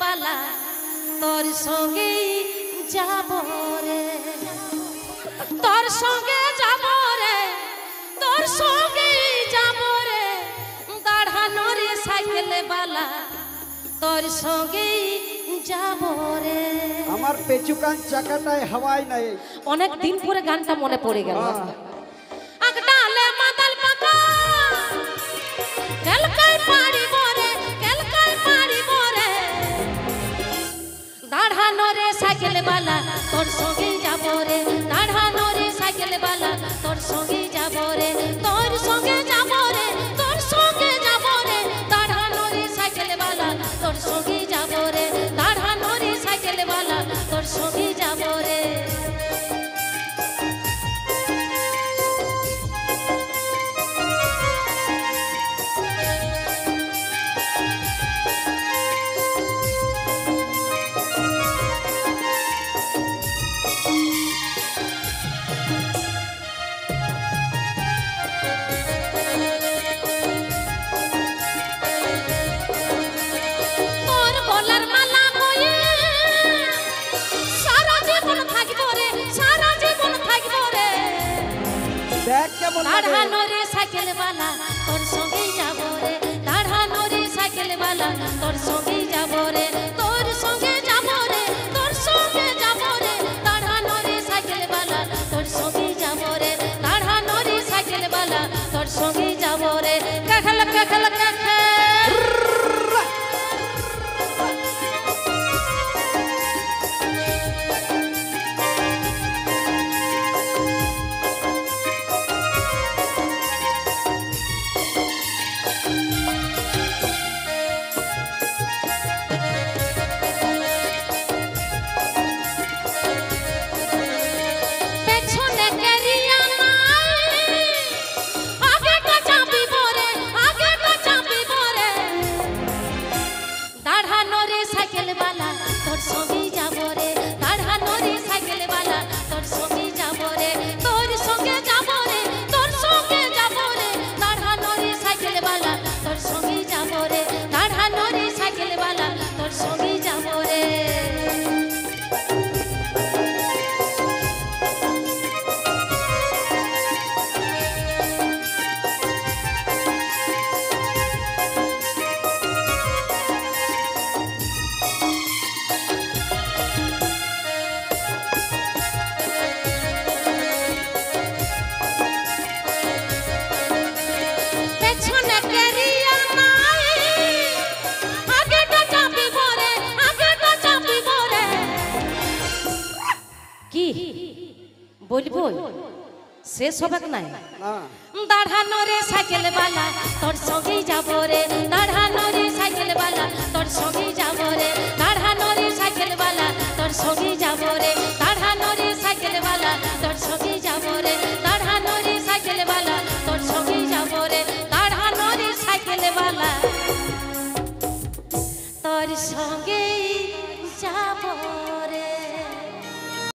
বালা তোর সঙ্গে যাব রে তোর সঙ্গে যাব রে তোর সঙ্গে যাব রে দাঁড়ানো রে সাইকেল বালা তোর সঙ্গে যাব রে। আমার পেছুকান চাকাটায় হাওয়াই নাই। অনেক দিন পরে গানটা মনে পড়ে গেল। আগডালে মাদাল পাকা কেলকাই পাড়ি বরে কেলকাই পাড়ি বরে দাঁড়ানো রে সাইকেল বালা তোর সঙ্গে যাব রে দাঁড়ানো রে সাইকেল বালা তোর সঙ্গে যাব রে তোর সঙ্গে যাব রে তোর সঙ্গে যাব রে দাঁড়ানো রে সাইকেল বালা তোর সঙ্গে যাব রে দাঁড়ানো রে সাইকেল বালা তোর সঙ্গে যাব রে। দাঁড়ানো রে সাইকেল বালা তোর সঙ্গে যাব রে দাঁড়ানো রে সাইকেল বালা তোর সঙ্গে যাব রে তোর সঙ্গে যাব রে তোর সঙ্গে যাব রে দাঁড়ানো রে সাইকেল বালা তোর সঙ্গে যাব রে দাঁড়ানো রে সাইকেল বালা তোর সঙ্গে যাব রে। কাখাল কাখাল কাখাল বলবো শেষ হবে না। দাঁড়ানো রে সাইকেল বালা তোর সঙ্গে যাব রে দাঁড়ানো রে সাইকেল বালা তোর সঙ্গে যাব রে দাঁড়ানো রে সাইকেল বালা তোর সঙ্গে যাব রে দাঁড়ানো রে সাইকেল বালা তোর